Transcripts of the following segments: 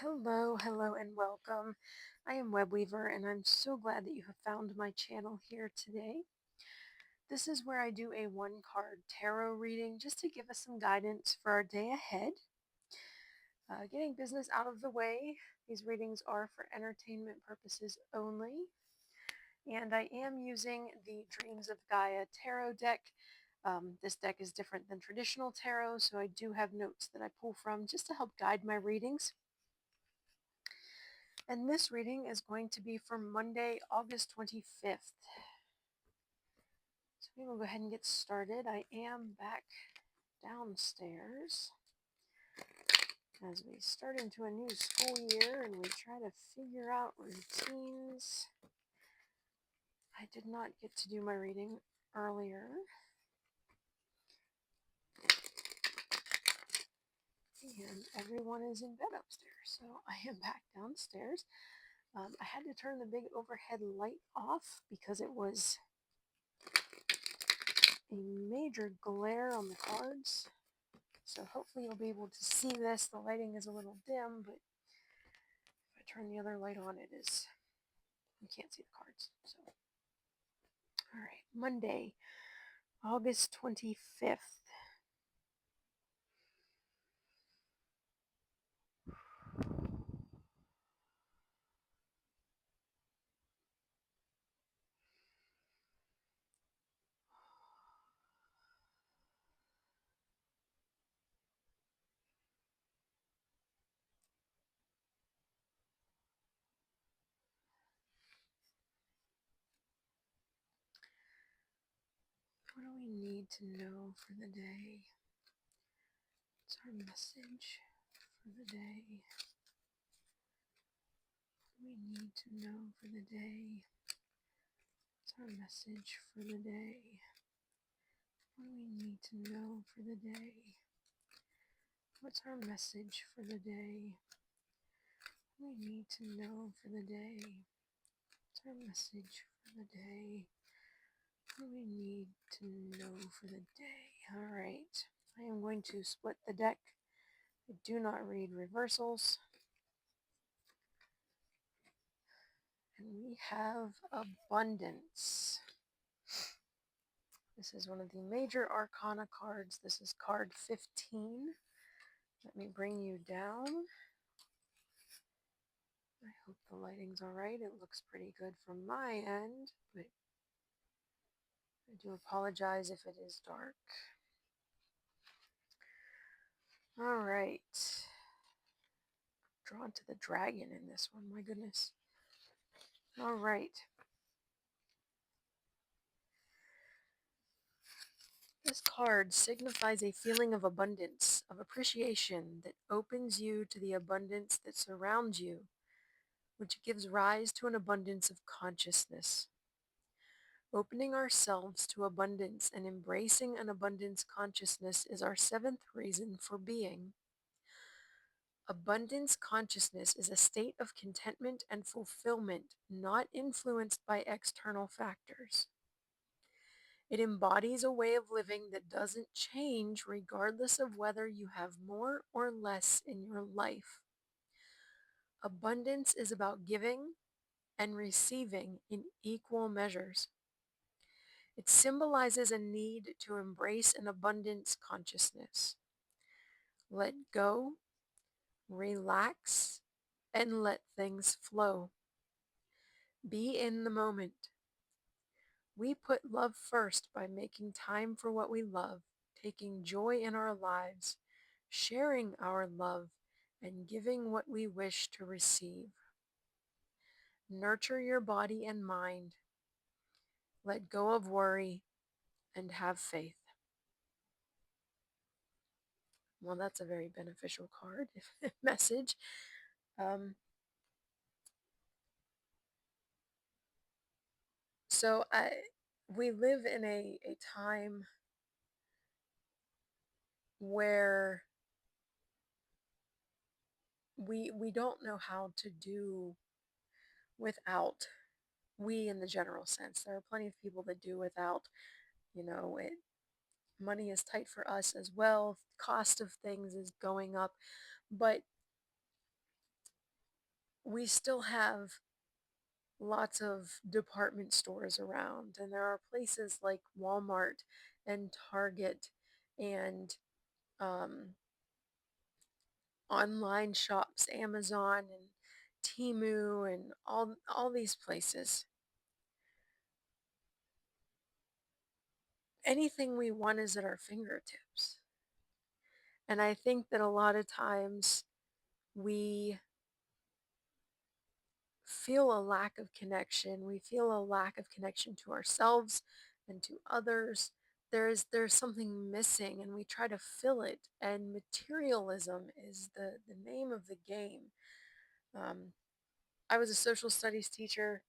Hello, and welcome. I am Webweaver, and I'm so glad that you have found my channel here today. This is where I do a one card tarot reading just to give us some guidance for our day ahead. Getting business out of the way, these readings are for entertainment purposes only, and I am using the Dreams of Gaia tarot deck. This deck is different than traditional tarot, so I do have notes that I pull from just to help guide my readings. And this reading is going to be for Monday, August 25th. So we will go ahead and get started. I am back downstairs as we start into a new school year and we try to figure out routines. I did not get to do my reading earlier. And everyone is in bed upstairs, so I am back downstairs. I had to turn the big overhead light off because it was a major glare on the cards. So hopefully you'll be able to see this. The lighting is a little dim, but if I turn the other light on, you can't see the cards. So, all right, Monday, August 25th. What do we need to know for the day? What's our message for the day? What do we need to know for the day? What's our message for the day? What do we need to know for the day? What's our message for the day? What do we need to know for the day? What's our message for the day? What do we need to know for the day? All right. I am going to split the deck. I do not read reversals. And we have abundance. This is one of the major arcana cards. This is card 15. Let me bring you down. I hope the lighting's all right. It looks pretty good from my end, but I do apologize if it is dark. All right. Drawn to the dragon in this one, my goodness. All right. This card signifies a feeling of abundance, of appreciation that opens you to the abundance that surrounds you, which gives rise to an abundance of consciousness. Opening ourselves to abundance and embracing an abundance consciousness is our seventh reason for being. Abundance consciousness is a state of contentment and fulfillment not influenced by external factors. It embodies a way of living that doesn't change regardless of whether you have more or less in your life. Abundance is about giving and receiving in equal measures. It symbolizes a need to embrace an abundance consciousness. Let go, relax, and let things flow. Be in the moment. We put love first by making time for what we love, taking joy in our lives, sharing our love, and giving what we wish to receive. Nurture your body and mind. Let go of worry and have faith. Well, that's a very beneficial card message. So we live in a time where we don't know how to do without. We, in the general sense, there are plenty of people that do without. Money is tight for us as well. Cost of things is going up, but we still have lots of department stores around, and there are places like Walmart and Target and um, online shops, Amazon and Temu and all these places. Anything we want is at our fingertips. And I think that a lot of times we feel a lack of connection. We feel a lack of connection to ourselves and to others. There's something missing and we try to fill it. And materialism is the name of the game. Um, I was a social studies teacher,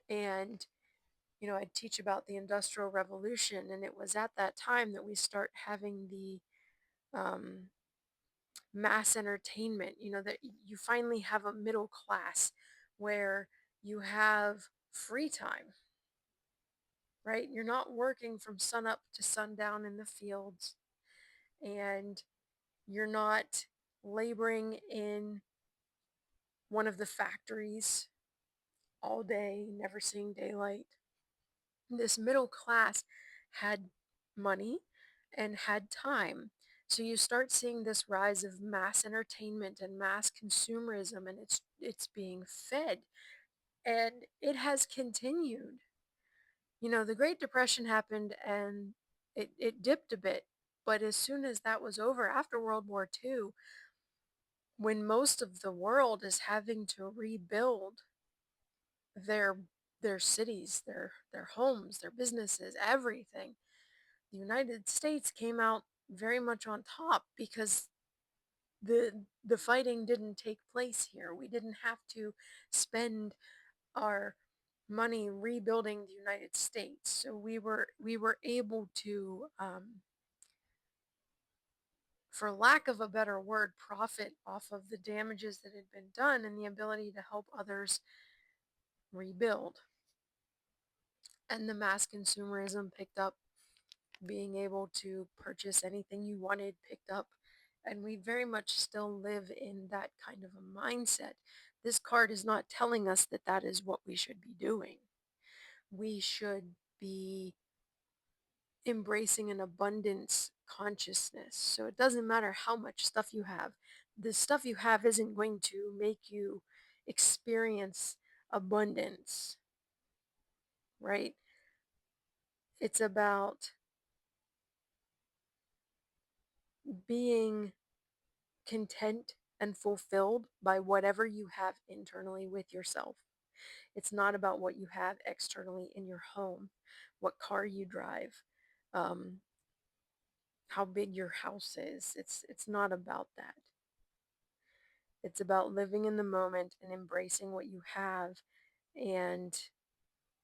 and I teach about the Industrial Revolution, and it was at that time that we start having the um, mass entertainment, that you finally have a middle class where you have free time, right? You're not working from sunup to sundown in the fields, and you're not laboring in one of the factories all day, never seeing daylight. This middle class had money and had time. So you start seeing this rise of mass entertainment and mass consumerism, and it's being fed, and it has continued. The Great Depression happened and it dipped a bit, but as soon as that was over, after World War II, when most of the world is having to rebuild their their cities, their homes, their businesses, everything, the United States came out very much on top because the fighting didn't take place here. We didn't have to spend our money rebuilding the United States. So we were able to, for lack of a better word, profit off of the damages that had been done and the ability to help others rebuild. And the mass consumerism picked up, being able to purchase anything you wanted picked up. And we very much still live in that kind of a mindset. This card is not telling us that that is what we should be doing. We should be embracing an abundance consciousness. So it doesn't matter how much stuff you have. The stuff you have isn't going to make you experience abundance, right? It's about being content and fulfilled by whatever you have internally with yourself. It's not about what you have externally in your home, what car you drive, um, how big your house is. It's not about that. It's about living in the moment and embracing what you have. And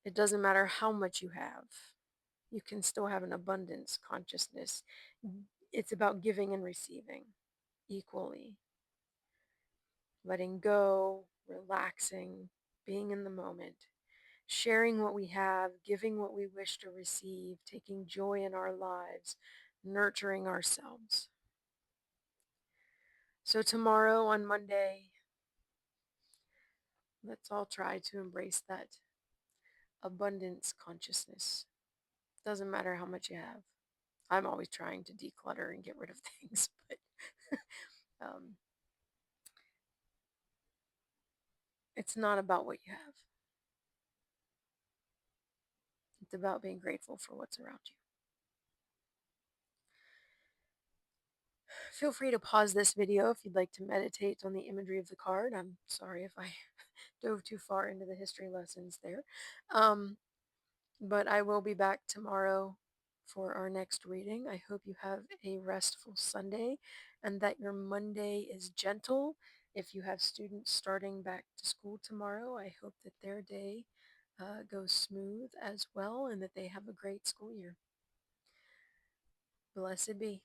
it doesn't matter how much you have, you can still have an abundance consciousness. It's about giving and receiving equally, letting go, relaxing, being in the moment, sharing what we have, giving what we wish to receive, taking joy in our lives, nurturing ourselves. So tomorrow on Monday, let's all try to embrace that abundance consciousness. Doesn't matter how much you have. I'm always trying to declutter and get rid of things, but um, it's not about what you have. It's about being grateful for what's around you. Feel free to pause this video if you'd like to meditate on the imagery of the card. I'm sorry if I dove too far into the history lessons there. But I will be back tomorrow for our next reading. I hope you have a restful Sunday and that your Monday is gentle. If you have students starting back to school tomorrow, I hope that their day goes smooth as well and that they have a great school year. Blessed be.